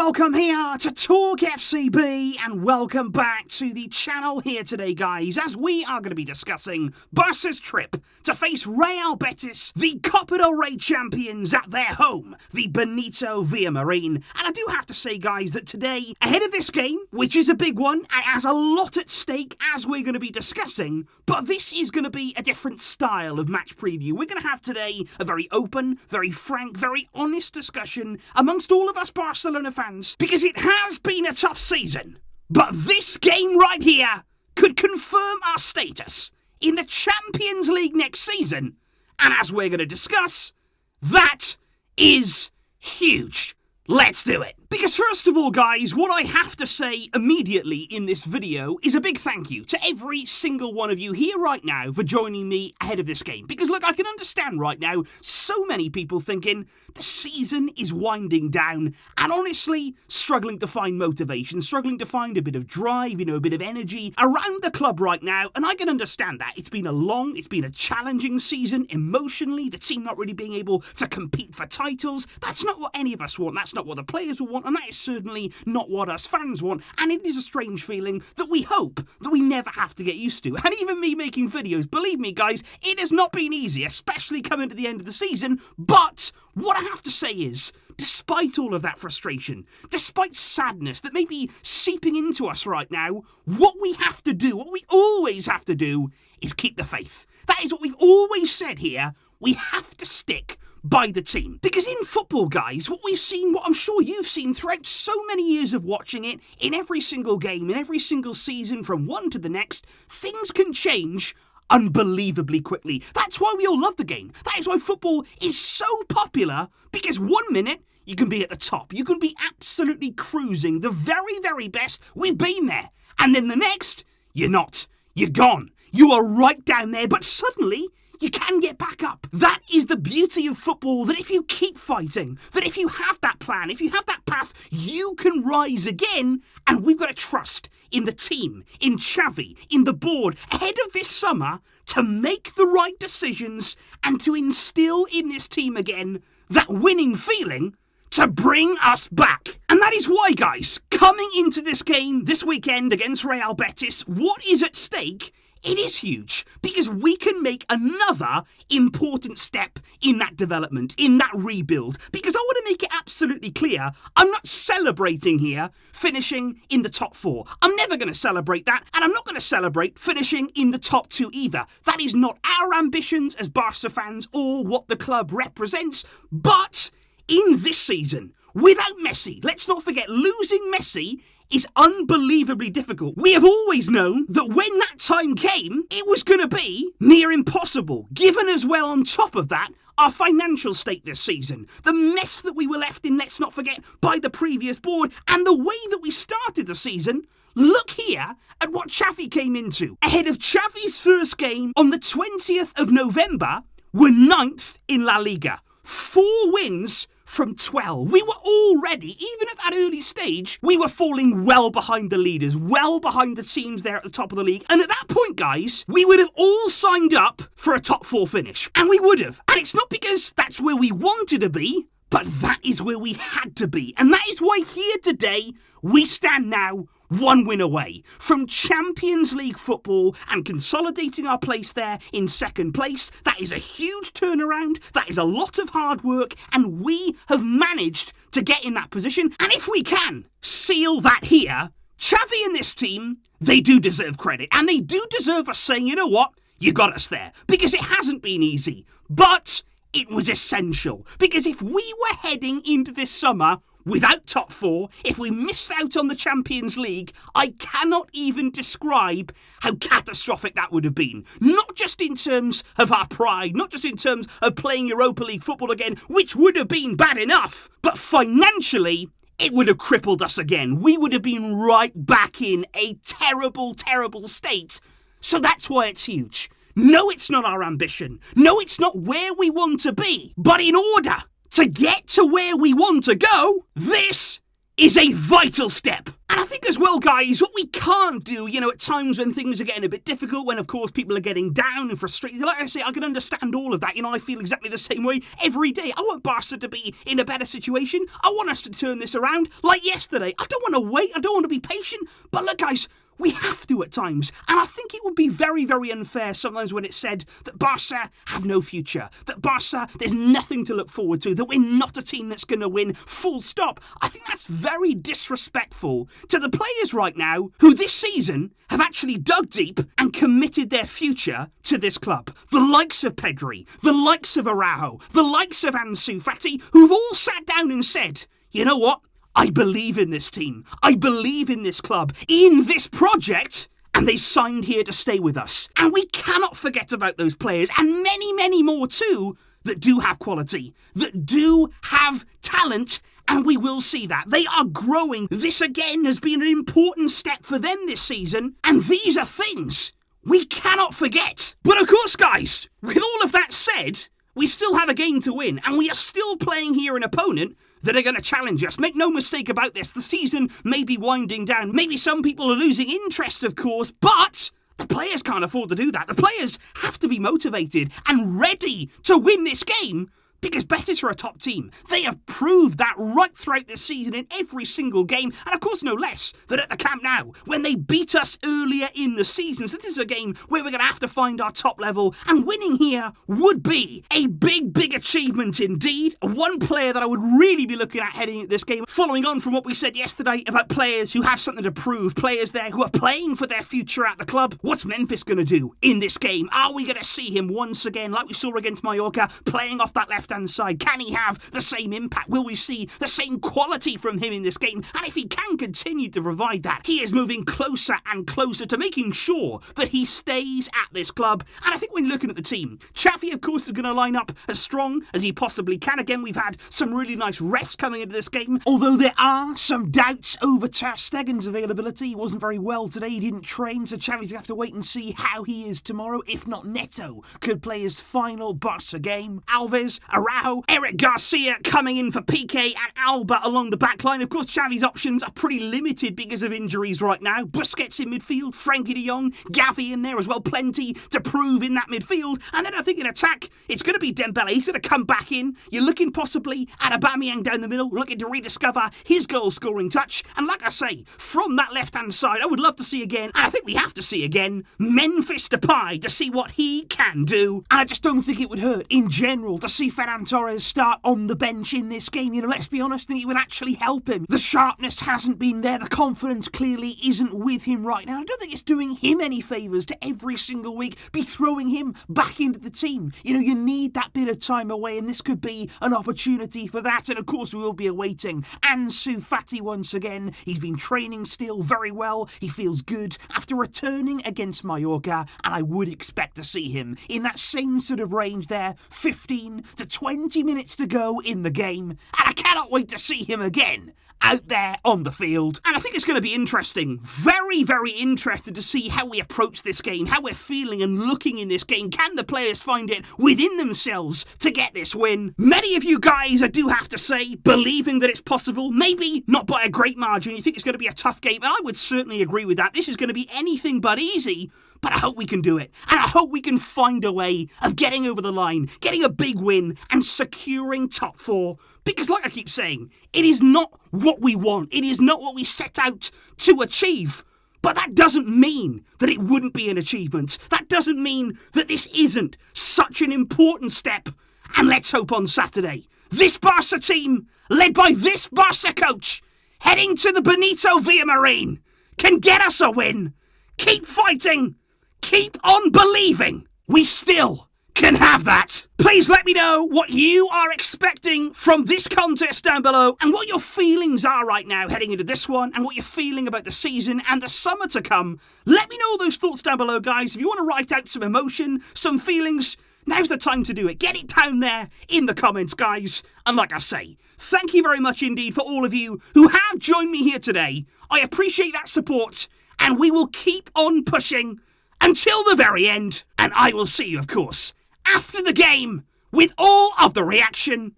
Welcome here to TalkFCB and welcome back to the channel here today, guys, as we are going to be discussing Barca's trip to face Real Betis, the Copa del Rey champions at their home, the Benito Villamarín. And I do have to say, guys, that today, ahead of this game, which is a big one, and has a lot at stake as we're going to be discussing, but this is going to be a different style of match preview. We're going to have today a very open, very frank, very honest discussion amongst all of us Barcelona fans, because it has been a tough season. But this game right here could confirm our status in the Champions League next season. And as we're going to discuss, that is huge. Let's do it. Because first of all, guys, what I have to say immediately in this video is a big thank you to every single one of you here right now for joining me ahead of this game. Because look, I can understand right now so many people thinking the season is winding down and honestly struggling to find motivation, struggling to find a bit of drive, a bit of energy around the club right now. And I can understand that. It's been a challenging season emotionally, the team not really being able to compete for titles. That's not what any of us want. That's not what the players will want. And that is certainly not what us fans want. And it is a strange feeling that we hope that we never have to get used to. And even me making videos, believe me, guys, it has not been easy, especially coming to the end of the season. But what I have to say is, despite all of that frustration, despite sadness that may be seeping into us right now, what we have to do, what we always have to do, is keep the faith. That is what we've always said here. We have to stick by the team. Because in football, guys, what we've seen, what I'm sure you've seen throughout so many years of watching it, in every single game, in every single season, from one to the next, things can change unbelievably quickly. That's why we all love the game. That is why football is so popular, because 1 minute, you can be at the top. You can be absolutely cruising, the very, very best. We've been there. And then the next, you're not. You're gone. You are right down there, but suddenly, you can get back up. That is the beauty of football, that if you keep fighting, that if you have that plan, if you have that path, you can rise again. And we've got to trust in the team, in Xavi, in the board, ahead of this summer, to make the right decisions and to instill in this team again that winning feeling to bring us back. And that is why, guys, coming into this game this weekend against Real Betis, what is at stake? It is huge, because we can make another important step in that development, in that rebuild. Because I want to make it absolutely clear, I'm not celebrating here finishing in the top 4. I'm never going to celebrate that, and I'm not going to celebrate finishing in the top 2 either. That is not our ambitions as Barca fans or what the club represents. But in this season, without Messi, let's not forget, losing Messi is unbelievably difficult. We have always known that when that time came, it was going to be near impossible. Given as well on top of that, our financial state this season, the mess that we were left in, let's not forget, by the previous board, and the way that we started the season. Look here at what Xavi came into. Ahead of Xavi's first game on the 20th of November, we're 9th in La Liga. 4 wins from 12. We were already, even at that early stage, we were falling well behind the leaders, well behind the teams there at the top of the league. And at that point, guys, we would have all signed up for a top 4 finish. And we would have. And it's not because that's where we wanted to be, but that is where we had to be. And that is why here today, we stand now 1 win away from Champions League football and consolidating our place there in 2nd place. That is a huge turnaround. That is a lot of hard work, and we have managed to get in that position. And if we can seal that here, Xavi and this team, they do deserve credit, and they do deserve us saying, you know what, you got us there, because it hasn't been easy, but it was essential. Because if we were heading into this summer without top 4, if we missed out on the Champions League, I cannot even describe how catastrophic that would have been. Not just in terms of our pride, not just in terms of playing Europa League football again, which would have been bad enough, but financially, it would have crippled us again. We would have been right back in a terrible, terrible state. So that's why it's huge. No, it's not our ambition. No, it's not where we want to be. But in order to get to where we want to go, this is a vital step. And I think as well, guys, what we can't do, at times when things are getting a bit difficult, when, of course, people are getting down and frustrated, like I say, I can understand all of that. I feel exactly the same way every day. I want Barca to be in a better situation. I want us to turn this around like yesterday. I don't want to wait. I don't want to be patient. But look, guys, we have to at times. And I think it would be very, very unfair sometimes when it's said that Barca have no future, that Barca, there's nothing to look forward to, that we're not a team that's going to win, full stop. I think that's very disrespectful to the players right now who this season have actually dug deep and committed their future to this club. The likes of Pedri, the likes of Araujo, the likes of Ansu Fati, who've all sat down and said, you know what? I believe in this team. I believe in this club, in this project, and they signed here to stay with us. And we cannot forget about those players, and many, many more too, that do have quality, that do have talent, and we will see that. They are growing. This again has been an important step for them this season, and these are things we cannot forget. But of course, guys, with all of that said, we still have a game to win, and we are still playing here an opponent that are going to challenge us. Make no mistake about this, the season may be winding down. Maybe some people are losing interest, of course, but the players can't afford to do that. The players have to be motivated and ready to win this game, because Betis are a top team. They have proved that right throughout this season in every single game, and of course no less than at the Camp Nou, when they beat us earlier in the season. So this is a game where we're going to have to find our top level, and winning here would be a big, big achievement indeed. One player that I would really be looking at heading into this game, following on from what we said yesterday about players who have something to prove, players there who are playing for their future at the club. What's Memphis going to do in this game? Are we going to see him once again, like we saw against Mallorca, playing off that left-hand side? Can he have the same impact? Will we see the same quality from him in this game? And if he can continue to provide that, he is moving closer and closer to making sure that he stays at this club. And I think when looking at the team, Xavi, of course, is going to line up as strong as he possibly can. Again, we've had some really nice rest coming into this game, although there are some doubts over Ter Stegen's availability. He wasn't very well today. He didn't train, so Xavi's going to have to wait and see how he is tomorrow. If not, Neto could play his final Barca game. Alves, Araujo, Eric Garcia coming in for Piqué and Alba along the back line. Of course, Xavi's options are pretty limited because of injuries right now. Busquets in midfield, Frenkie de Jong, Gavi in there as well. Plenty to prove in that midfield. And then I think in attack, it's going to be Dembele. He's going to come back in. You're looking possibly at Aubameyang down the middle, looking to rediscover his goal-scoring touch. And like I say, from that left-hand side, I would love to see again, and I think we have to see again, Memphis Depay to see what he can do. And I just don't think it would hurt in general to see Ferran Torres start on the bench in this game. Let's be honest, I think it would actually help him. The sharpness hasn't been there. The confidence clearly isn't with him right now. I don't think it's doing him any favours to every single week be throwing him back into the team. You need that bit of time away, and this could be an opportunity for that. And of course, we will be awaiting Ansu Fati once again. He's been training still very well. He feels good after returning against Mallorca, and I would expect to see him in that same sort of range there, 15 to 20 minutes to go in the game, and I cannot wait to see him again out there on the field. And I think it's going to be interesting, very, very interested to see how we approach this game, how we're feeling and looking in this game. Can the players find it within themselves to get this win? Many of you guys, I do have to say, believing that it's possible, maybe not by a great margin. You think it's going to be a tough game, and I would certainly agree with that. This is going to be anything but easy, but I hope we can do it. And I hope we can find a way of getting over the line, getting a big win, and securing top four. Because like I keep saying, it is not what we want. It is not what we set out to achieve. But that doesn't mean that it wouldn't be an achievement. That doesn't mean that this isn't such an important step. And let's hope on Saturday, this Barca team, led by this Barca coach, heading to the Benito Villamarín, can get us a win. Keep fighting. Keep on believing. We still can have that. Please let me know what you are expecting from this contest down below, and what your feelings are right now heading into this one, and what you're feeling about the season and the summer to come. Let me know those thoughts down below, guys. If you want to write out some emotion, some feelings, now's the time to do it. Get it down there in the comments, guys. And like I say, thank you very much indeed for all of you who have joined me here today. I appreciate that support, and we will keep on pushing until the very end. And I will see you, of course, after the game with all of the reaction.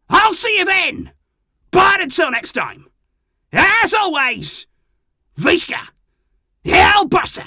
I'll see you then. But until next time, as always, Visca, El Barça!